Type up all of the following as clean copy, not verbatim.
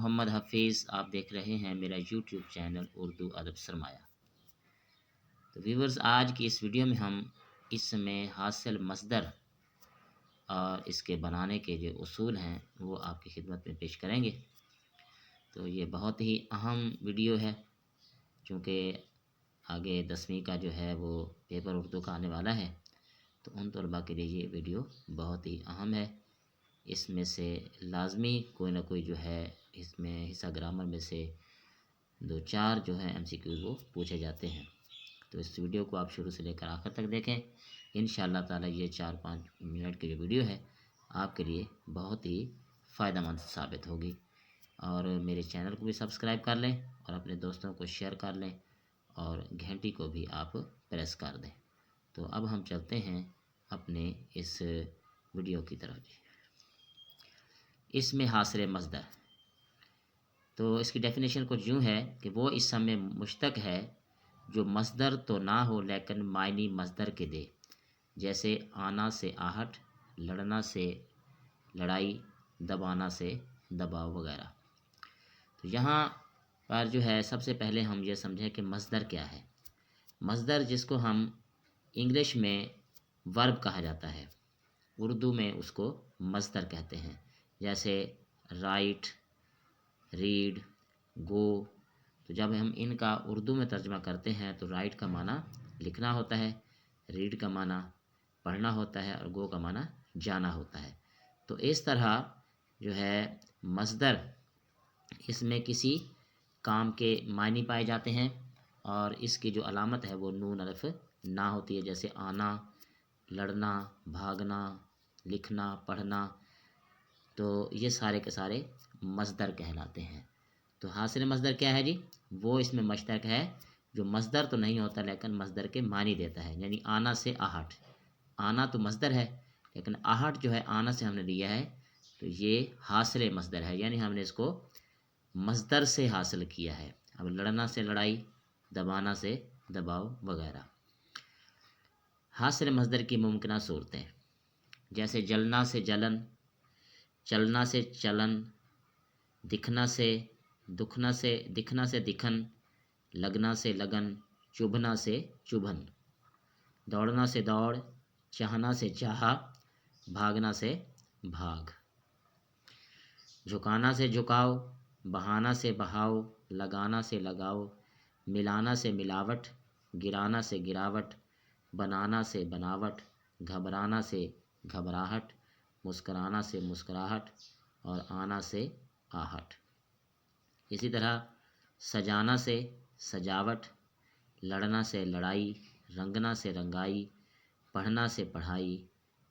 محمد حفیظ، آپ دیکھ رہے ہیں میرا یوٹیوب چینل اردو ادب سرمایہ۔ تو ویورز، آج کی اس ویڈیو میں ہم اس میں حاصل مصدر اور اس کے بنانے کے جو اصول ہیں وہ آپ کی خدمت میں پیش کریں گے۔ تو یہ بہت ہی اہم ویڈیو ہے، چونکہ آگے 10ویں کا جو ہے وہ پیپر اردو کا آنے والا ہے، تو ان طلباء کے لیے یہ ویڈیو بہت ہی اہم ہے۔ اس میں سے لازمی کوئی نہ کوئی جو ہے اس میں حصہ گرامر میں سے 2-4 جو ہیں MCQ وہ پوچھے جاتے ہیں۔ تو اس ویڈیو کو آپ شروع سے لے کر آخر تک دیکھیں، انشاءاللہ تعالی یہ 4-5 منٹ کی جو ویڈیو ہے آپ کے لیے بہت ہی فائدہ مند ثابت ہوگی۔ اور میرے چینل کو بھی سبسکرائب کر لیں اور اپنے دوستوں کو شیئر کر لیں اور گھنٹی کو بھی آپ پریس کر دیں۔ تو اب ہم چلتے ہیں اپنے اس ویڈیو کی طرف۔ اس میں حاصل مصدر، تو اس کی ڈیفینیشن کچھ یوں ہے کہ وہ اسم میں مشتق ہے جو مصدر تو نہ ہو لیکن معنی مصدر کے دے، جیسے آنا سے آہٹ، لڑنا سے لڑائی، دبانا سے دباؤ وغیرہ۔ تو یہاں پر جو ہے سب سے پہلے ہم یہ سمجھیں کہ مصدر کیا ہے۔ مصدر جس کو ہم انگلش میں ورب کہا جاتا ہے، اردو میں اس کو مصدر کہتے ہیں، جیسے رائٹ، ریڈ، گو۔ تو جب ہم ان کا اردو میں ترجمہ کرتے ہیں تو رائٹ کا معنی لکھنا ہوتا ہے، ریڈ کا معنی پڑھنا ہوتا ہے اور گو کا معنی جانا ہوتا ہے۔ تو اس طرح جو ہے مصدر، اس میں کسی کام کے معنی پائے جاتے ہیں اور اس کی جو علامت ہے وہ نون الف نہ ہوتی ہے، جیسے آنا، لڑنا، بھاگنا، لکھنا، پڑھنا۔ تو یہ سارے کے سارے مصدر کہلاتے ہیں۔ تو حاصل مصدر کیا ہے جی؟ وہ اس میں مشتق ہے جو مصدر تو نہیں ہوتا لیکن مصدر کے معنی دیتا ہے، یعنی آنا سے آہٹ۔ آنا تو مصدر ہے لیکن آہٹ جو ہے آنا سے ہم نے لیا ہے، تو یہ حاصل مصدر ہے، یعنی ہم نے اس کو مصدر سے حاصل کیا ہے۔ اب لڑنا سے لڑائی، دبانا سے دباؤ وغیرہ۔ حاصل مصدر کی ممکنہ صورتیں، جیسے جلنا سے جلن، چلنا سے چلن، دکھنا سے دکھن، لگنا سے لگن، چبھنا سے چبھن، دوڑنا سے دوڑ، چاہنا سے چاہا، بھاگنا سے بھاگ، جھکانا سے جھکاؤ، بہانا سے بہاؤ، لگانا سے لگاؤ، ملانا سے ملاوٹ، گرانا سے گراوٹ، بنانا سے بناوٹ، گھبرانا سے گھبراہٹ، مسکرانا سے مسکراہٹ اور آنا سے آہٹ۔ اسی طرح سجانا سے سجاوٹ، لڑنا سے لڑائی، رنگنا سے رنگائی، پڑھنا سے پڑھائی،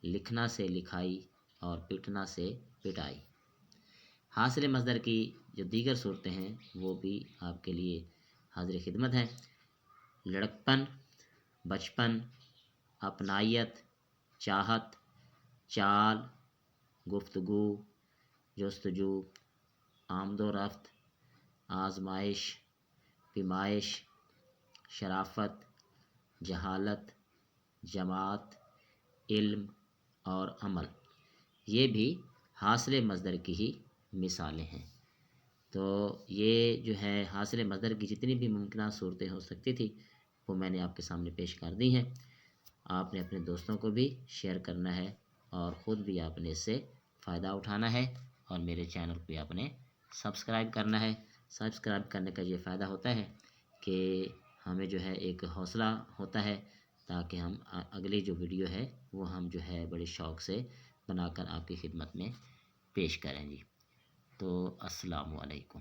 لکھنا سے لکھائی اور پٹنا سے پٹائی۔ حاصل مصدر کی جو دیگر صورتیں ہیں وہ بھی آپ کے لیے حاضر خدمت ہیں۔ لڑکپن، بچپن، اپنائیت، چاہت، چال، گفتگو، جستجو، آمد و رفت، آزمائش، پیمائش، شرافت، جہالت، جماعت، علم اور عمل، یہ بھی حاصل مصدر کی ہی مثالیں ہیں۔ تو یہ جو ہے حاصل مصدر کی جتنی بھی ممکنہ صورتیں ہو سکتی تھی وہ میں نے آپ کے سامنے پیش کر دی ہیں۔ آپ نے اپنے دوستوں کو بھی شیئر کرنا ہے اور خود بھی آپ نے اس سے فائدہ اٹھانا ہے، اور میرے چینل کو بھی آپ نے سبسکرائب کرنا ہے۔ سبسکرائب کرنے کا یہ فائدہ ہوتا ہے کہ ہمیں جو ہے ایک حوصلہ ہوتا ہے تاکہ ہم اگلی جو ویڈیو ہے وہ ہم جو ہے بڑے شوق سے بنا کر آپ کی خدمت میں پیش کریں گی۔ تو السلام علیکم۔